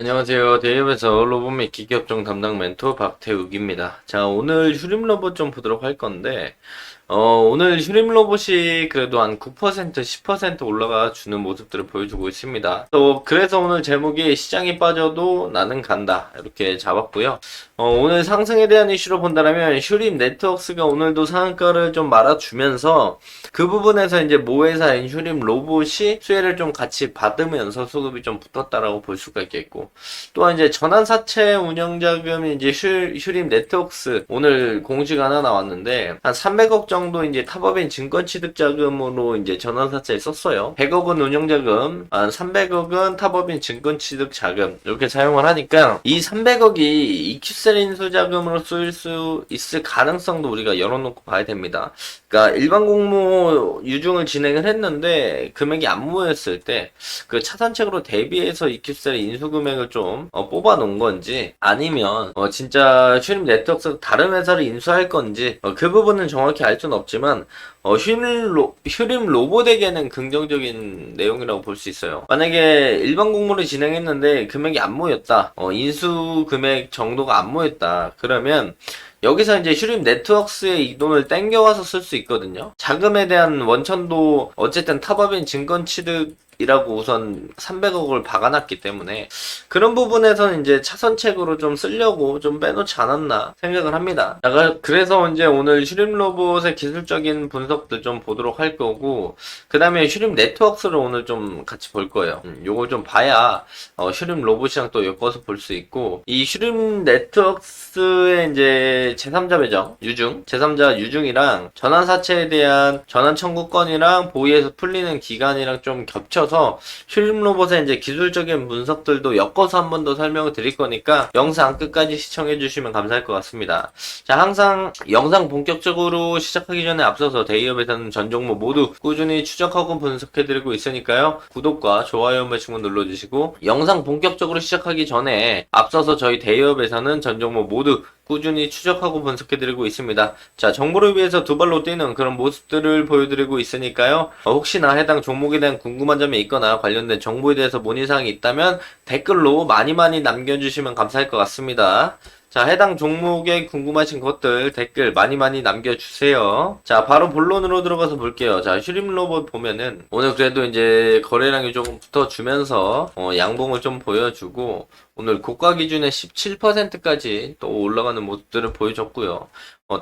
안녕하세요. 대기업에서 로봇 및 기기업종 담당 멘토 박태욱입니다. 자, 오늘 휴림 로봇 좀 보도록 할 건데, 오늘 휴림 로봇이 그래도 한 9%, 10% 올라가 주는 모습들을 보여주고 있습니다. 그래서 오늘 제목이 시장이 빠져도 나는 간다. 이렇게 잡았고요. 오늘 상승에 대한 이슈로 본다면 휴림 네트워크스가 오늘도 상한가를 좀 말아주면서 그 부분에서 이제 모회사인 휴림 로봇이 수혜를 좀 같이 받으면서 수급이 좀 붙었다라고 볼 수가 있겠고, 또한 이제 전환사채 운영자금이 이제 휴림 네트워크스 오늘 공시가 하나 나왔는데 한 300억 정도 이제 탑업인 증권 취득 자금으로 이제 전환사채에 썼어요. 100억은 운영자금, 한 300억은 탑업인 증권 취득 자금 이렇게 사용을 하니까 이 300억이 EQ셀 인수 자금으로 쓰일 수 있을 가능성도 우리가 열어놓고 봐야 됩니다. 그러니까 일반 공모 유중을 진행을 했는데 금액이 안 모였을 때 그 차선책으로 대비해서 EQ셀 인수 금액을 좀 뽑아 놓은 건지 아니면 진짜 휴림 네트워크에서 다른 회사를 인수할 건지 그 부분은 정확히 알 수는 없지만 휴림 로봇에게는 긍정적인 내용이라고 볼 수 있어요. 만약에 일반 공모를 진행했는데 금액이 안 모였다, 인수 금액 정도가 안 모였다, 그러면 여기서 이제 휴림 네트워크스의 이 돈을 땡겨와서 쓸 수 있거든요. 자금에 대한 원천도 어쨌든 탑업인 증권 취득이라고 우선 300억을 박아놨기 때문에 그런 부분에서는 이제 차선책으로 좀 쓰려고 좀 빼놓지 않았나 생각을 합니다. 그래서 이제 오늘 휴림 로봇의 기술적인 분석들 좀 보도록 할 거고, 그 다음에 휴림 네트워크스를 오늘 좀 같이 볼 거예요. 요걸 좀 봐야 휴림 로봇이랑 또 엮어서 볼 수 있고, 이 휴림 네트워크스의 이제 제3자 배정, 유중, 제3자 유중이랑 전환사채에 대한 전환 청구권이랑 보위에서 풀리는 기간이랑 좀 겹쳐서 휴림 로봇의 이제 기술적인 분석들도 엮어서 한 번 더 설명을 드릴 거니까 영상 끝까지 시청해 주시면 감사할 것 같습니다. 자, 항상 영상 본격적으로 시작하기 전에 앞서서 대기업에서는 전 종목 모두 꾸준히 추적하고 분석해 드리고 있으니까요. 구독과 좋아요 한 번씩만 눌러주시고, 영상 본격적으로 시작하기 전에 앞서서 저희 대기업에서는 전 종목 모두 꾸준히 추적하고 분석해드리고 있습니다. 자, 정보를 위해서 두 발로 뛰는 그런 모습들을 보여드리고 있으니까요. 혹시나 해당 종목에 대한 궁금한 점이 있거나 관련된 정보에 대해서 문의사항이 있다면 댓글로 많이 남겨주시면 감사할 것 같습니다. 자, 해당 종목에 궁금하신 것들 댓글 많이 남겨주세요. 자, 바로 본론으로 들어가서 볼게요. 자, 휴림 로봇 보면은 오늘 그래도 이제 거래량이 조금 붙어주면서 양봉을 좀 보여주고 오늘 고가 기준에 17%까지 또 올라가는 모습들을 보여줬고요.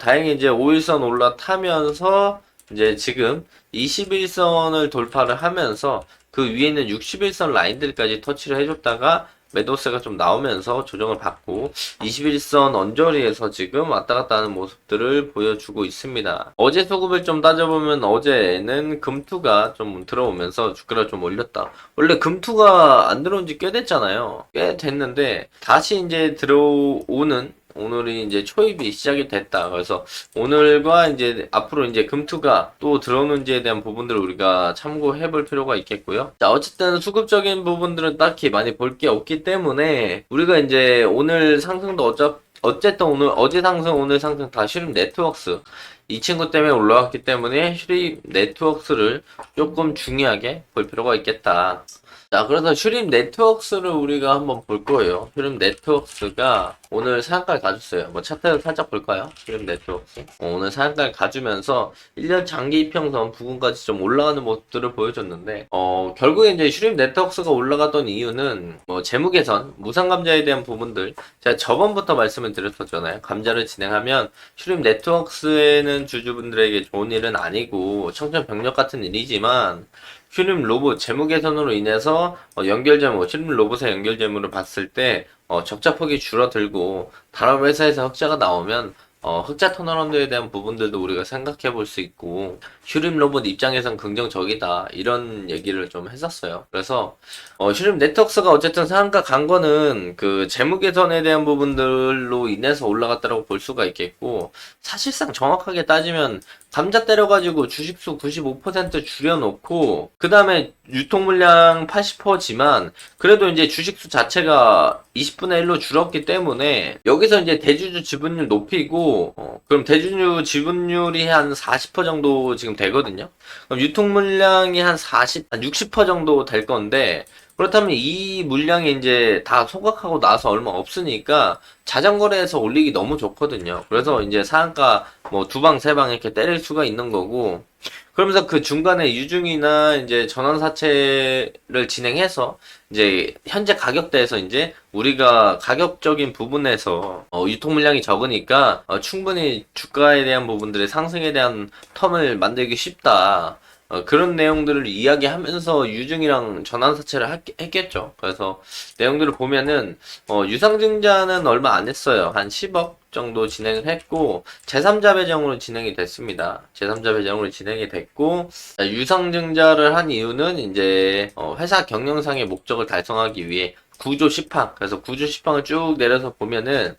다행히 이제 5일선 올라타면서 이제 지금 21선을 돌파를 하면서 그 위에 있는 61선 라인들까지 터치를 해줬다가 매도세가 좀 나오면서 조정을 받고 21선 언저리에서 지금 왔다 갔다 하는 모습들을 보여주고 있습니다. 어제 수급을 좀 따져보면 어제는 금투가 좀 들어오면서 주가를 좀 올렸다. 원래 금투가 안 들어온 지 꽤 됐잖아요. 꽤 됐는데 다시 이제 들어오는, 오늘이 이제 초입이 시작이 됐다. 그래서 오늘과 이제 앞으로 이제 금투가 또 들어오는지에 대한 부분들을 우리가 참고해 볼 필요가 있겠고요. 자, 어쨌든 수급적인 부분들은 딱히 많이 볼 게 없기 때문에 우리가 이제 오늘 상승도 어쨌든 오늘 어제 상승 오늘 상승 다 휴림 네트워크스 이 친구 때문에 올라왔기 때문에 휴림 네트워크스를 조금 중요하게 볼 필요가 있겠다. 자, 그래서 휴림 네트워크스를 우리가 한번 볼 거예요. 휴림 네트워크스가 오늘 상한가를 가졌어요. 뭐 차트를 살짝 볼까요? 휴림 네트워크스. 오늘 상한가를 가주면서 1년 장기 이평선 부근까지 좀 올라가는 모습들을 보여줬는데, 결국에 이제 휴림 네트워크스가 올라갔던 이유는 뭐 재무 개선, 무상 감자에 대한 부분들, 제가 저번부터 말씀을 드렸었잖아요. 감자를 진행하면 휴림 네트워크스에는 주주분들에게 좋은 일은 아니고 청천벽력 같은 일이지만 휴림 로봇 재무 개선으로 인해서 연결재무, 휴림 로봇의 연결재무를 봤을 때 적자폭이 줄어들고 다른 회사에서 흑자가 나오면 흑자 턴어라운드에 대한 부분들도 우리가 생각해 볼 수 있고 휴림 로봇 입장에선 긍정적이다, 이런 얘기를 좀 했었어요. 그래서 휴림 네트워크스가 어쨌든 상한가 간 거는 그 재무 개선에 대한 부분들로 인해서 올라갔다고 볼 수가 있겠고, 사실상 정확하게 따지면 감자 때려가지고 주식수 95% 줄여놓고 그 다음에 유통 물량 80%지만 그래도 이제 주식수 자체가 20분의 1로 줄었기 때문에 여기서 이제 대주주 지분율 높이고 그럼 대주주 지분율이 한 40% 정도 지금 되거든요. 그럼 유통 물량이 한 60% 정도 될 건데 그렇다면 이 물량이 이제 다 소각하고 나서 얼마 없으니까 자전거래에서 올리기 너무 좋거든요. 그래서 이제 상한가 뭐 두 방, 세 방 이렇게 때릴 수가 있는 거고, 그러면서 그 중간에 유증이나 이제 전환사채를 진행해서 이제 현재 가격대에서 이제 우리가 가격적인 부분에서 유통 물량이 적으니까 충분히 주가에 대한 부분들의 상승에 대한 텀을 만들기 쉽다. 그런 내용들을 이야기하면서 유증이랑 전환사채를 했겠죠. 그래서 내용들을 보면은 유상증자는 얼마 안 했어요. 한 10억 정도 진행을 했고 제3자 배정으로 진행이 됐습니다. 제3자 배정으로 진행이 됐고 유상증자를 한 이유는 이제 회사 경영상의 목적을 달성하기 위해 구조 10항. 그래서 구조 10항을 쭉 내려서 보면은,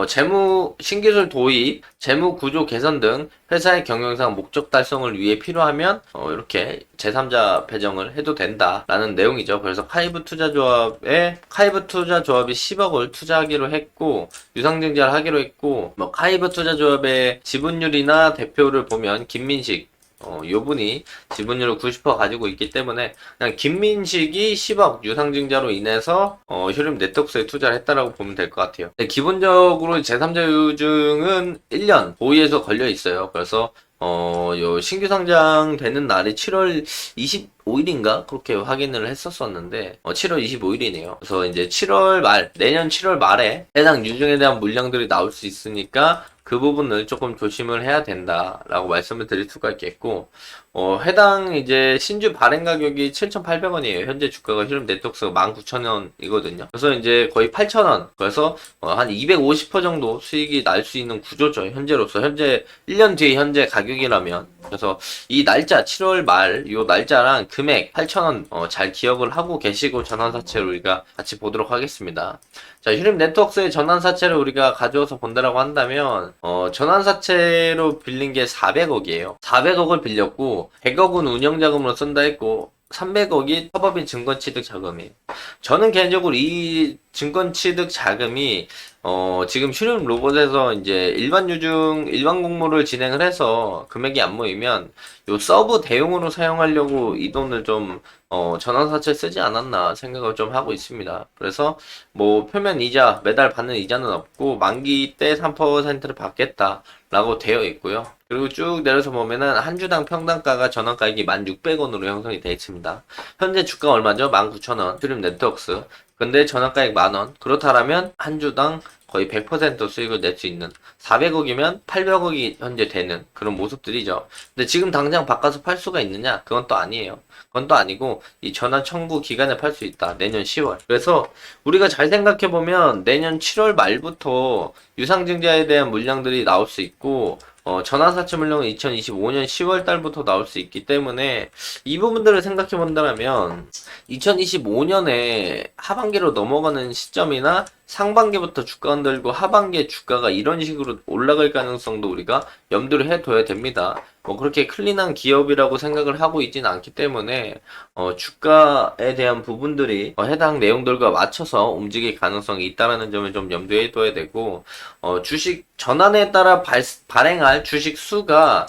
재무, 신기술 도입, 재무 구조 개선 등 회사의 경영상 목적 달성을 위해 필요하면, 이렇게 제3자 배정을 해도 된다라는 내용이죠. 그래서 카이브 투자조합이 10억을 투자하기로 했고, 유상증자를 하기로 했고, 뭐, 카이브 투자조합의 지분율이나 대표를 보면, 김민식, 요 분이 지분율을 90% 가지고 있기 때문에 그냥 김민식이 10억 유상증자로 인해서 휴림 네트워크스에 투자를 했다라고 보면 될 것 같아요. 근데 기본적으로 제3자 유증은 1년 보유에서 걸려 있어요. 그래서 요 신규 상장되는 날이 7월 25일인가? 그렇게 확인을 했었었는데, 7월 25일이네요. 그래서 이제 7월 말, 내년 7월 말에 해당 유증에 대한 물량들이 나올 수 있으니까 그 부분을 조금 조심을 해야 된다라고 말씀을 드릴 수가 있겠고, 해당 이제 신주 발행 가격이 7,800원이에요. 현재 주가가 휴림 네트워크스가 19,000원이거든요. 그래서 이제 거의 8,000원. 그래서 한 250% 정도 수익이 날 수 있는 구조죠. 현재로서. 현재 1년 뒤에 현재 가격이라면. 그래서 이 날짜 7월 말 요 날짜랑 금액 8,000원 잘 기억을 하고 계시고 전환사채를 우리가 같이 보도록 하겠습니다. 자, 휴림 네트워크스의 전환사채를 우리가 가져와서 본다라고 한다면 전환사채로 빌린 게 400억이에요. 400억을 빌렸고 100억은 운영자금으로 쓴다 했고 300억이 협업인 증권취득 자금이에요. 저는 개인적으로 이 증권취득 자금이 지금 휴림 로봇에서 이제 일반 공모를 진행을 해서 금액이 안 모이면 요 서브 대용으로 사용하려고 이 돈을 좀 전환사채 쓰지 않았나 생각을 좀 하고 있습니다. 그래서 뭐 표면 이자 매달 받는 이자는 없고 만기 때 3%를 받겠다라고 되어 있고요. 그리고 쭉 내려서 보면은 한 주당 평당가가 전환가액이 1,600원으로 형성이 되어 있습니다. 현재 주가 얼마죠? 19,000원. 휴림 네트워크스. 근데 전환가액 10,000원. 그렇다면 한 주당 거의 100% 수익을 낼 수 있는 400억이면 800억이 현재 되는 그런 모습들이죠. 근데 지금 당장 바꿔서 팔 수가 있느냐? 그건 또 아니에요. 그건 또 아니고 이 전환 청구 기간에 팔 수 있다. 내년 10월. 그래서 우리가 잘 생각해 보면 내년 7월 말부터 유상증자에 대한 물량들이 나올 수 있고 전환사채 물량은 2025년 10월 달부터 나올 수 있기 때문에 이 부분들을 생각해 본다면 2025년에 하반기로 넘어가는 시점이나 상반기부터 주가 흔들고 하반기에 주가가 이런 식으로 올라갈 가능성도 우리가 염두를 해둬야 됩니다. 뭐 그렇게 클린한 기업이라고 생각을 하고 있지는 않기 때문에 주가에 대한 부분들이 해당 내용들과 맞춰서 움직일 가능성이 있다는 점을 좀 염두에 둬야 되고 주식 전환에 따라 발행할 주식 수가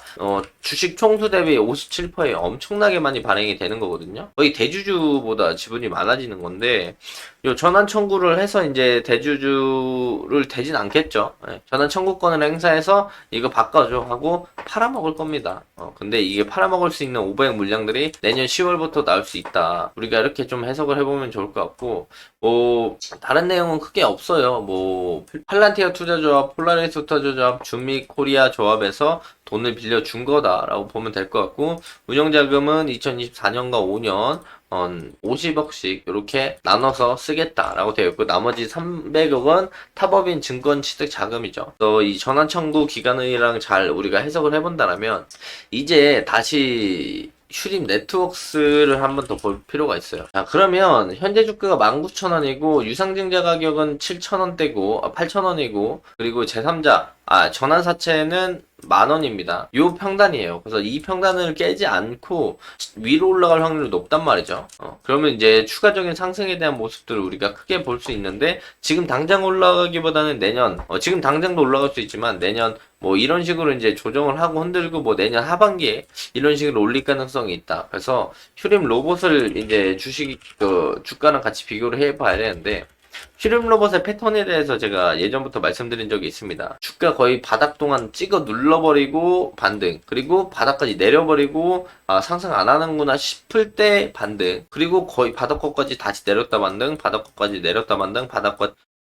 주식 총수 대비 57%에 엄청나게 많이 발행이 되는 거거든요. 거의 대주주보다 지분이 많아지는 건데 요 전환 청구를 해서 이제 대주주를 되진 않겠죠. 전환 청구권을 행사해서 이거 바꿔줘 하고 팔아먹을 겁니다. 근데 이게 팔아먹을 수 있는 500 물량들이 내년 10월부터 나올 수 있다. 우리가 이렇게 좀 해석을 해보면 좋을 것 같고 뭐 다른 내용은 크게 없어요. 뭐 팔란티아 투자조합, 폴라리스 투자조합, 준미 코리아 조합에서 돈을 빌려준 거다라고 보면 될 것 같고 운영자금은 2024년과 5년 50억씩 이렇게 나눠서 쓰겠다라고 되어 있고 나머지 300억은 타법인 증권 취득 자금이죠. 그래서 이 전환 청구 기간이랑 잘 우리가 해석을 해본다면 이제 다시 휴림 네트워크스를 한번 더 볼 필요가 있어요. 자, 그러면 현재 주가가 19,000원이고 유상증자 가격은 7,000원대고 8,000원이고 그리고 제3자 전환사채는 10,000원입니다. 요 평단이에요. 그래서 이 평단을 깨지 않고 위로 올라갈 확률이 높단 말이죠. 그러면 이제 추가적인 상승에 대한 모습들을 우리가 크게 볼 수 있는데, 지금 당장 올라가기보다는 내년, 지금 당장도 올라갈 수 있지만 내년 뭐 이런 식으로 이제 조정을 하고 흔들고 뭐 내년 하반기에 이런 식으로 올릴 가능성이 있다. 그래서 휴림 로봇을 이제 주가랑 같이 비교를 해 봐야 되는데, 휴림 로봇의 패턴에 대해서 제가 예전부터 말씀드린 적이 있습니다. 주가 거의 바닥 동안 찍어 눌러버리고 반등, 그리고 바닥까지 내려버리고 상승 안 하는구나 싶을 때 반등, 그리고 거의 바닥 거까지 다시 내렸다 반등, 바닥 거까지 내렸다 반등,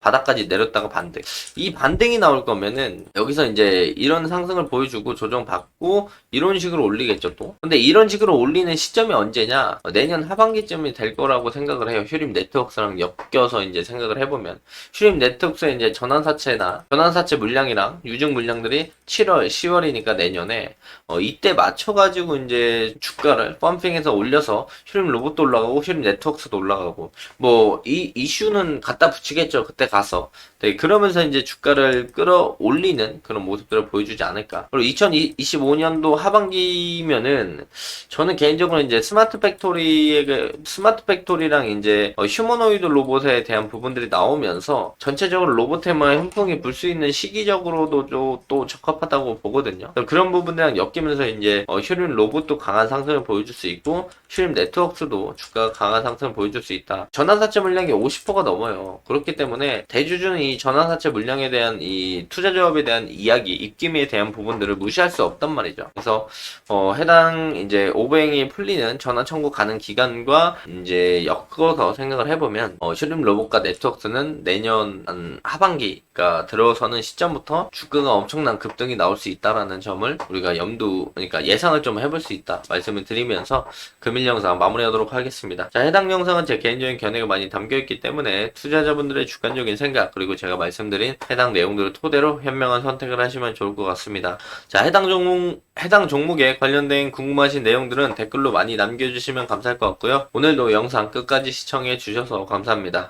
바닥까지 내렸다가 반등. 이 반등이 나올 거면은 여기서 이제 이런 상승을 보여주고 조정받고 이런 식으로 올리겠죠 또. 근데 이런 식으로 올리는 시점이 언제냐? 내년 하반기쯤이 될 거라고 생각을 해요. 휴림 네트워크스랑 엮여서 이제 생각을 해보면, 휴림 네트워크스의 이제 전환사채 물량이랑 유증 물량들이 7월, 10월이니까 내년에 이때 맞춰가지고 이제 주가를 펌핑해서 올려서 휴림 로봇도 올라가고 휴림 네트워크스도 올라가고 뭐 이 이슈는 갖다 붙이겠죠. 그때 가서. 네, 그러면서 이제 주가를 끌어올리는 그런 모습들을 보여주지 않을까. 그리고 2025년도 하반기면은 저는 개인적으로 이제 스마트 팩토리랑 이제 휴머노이드 로봇에 대한 부분들이 나오면서 전체적으로 로봇 테마에 훈풍이 불 수 있는 시기적으로도 또 적합하다고 보거든요. 그런 부분들이랑 엮이면서 이제 휴림 로봇도 강한 상승을 보여줄 수 있고 휴림 네트워크스도 주가가 강한 상승을 보여줄 수 있다. 전환사채 물량이 50%가 넘어요. 그렇기 때문에 대주주는 이 전환사채 물량에 대한 이 투자 조합에 대한 이야기, 입김에 대한 부분들을 무시할 수 없단 말이죠. 그래서 해당 이제 오버행이 풀리는 전환 청구 가능 기간과 이제 엮어서 생각을 해보면 휴림 로봇과 네트워크스는 내년 하반기가 들어서는 시점부터 주가가 엄청난 급등이 나올 수 있다라는 점을 우리가 그러니까 예상을 좀 해볼 수 있다 말씀을 드리면서 금일 영상 마무리하도록 하겠습니다. 자, 해당 영상은 제 개인적인 견해가 많이 담겨있기 때문에 투자자분들의 주관적인 생각, 그리고 제가 말씀드린 해당 내용들을 토대로 현명한 선택을 하시면 좋을 것 같습니다. 자, 해당 종목에 관련된 궁금하신 내용들은 댓글로 많이 남겨주시면 감사할 것 같고요. 오늘도 영상 끝까지 시청해 주셔서 감사합니다.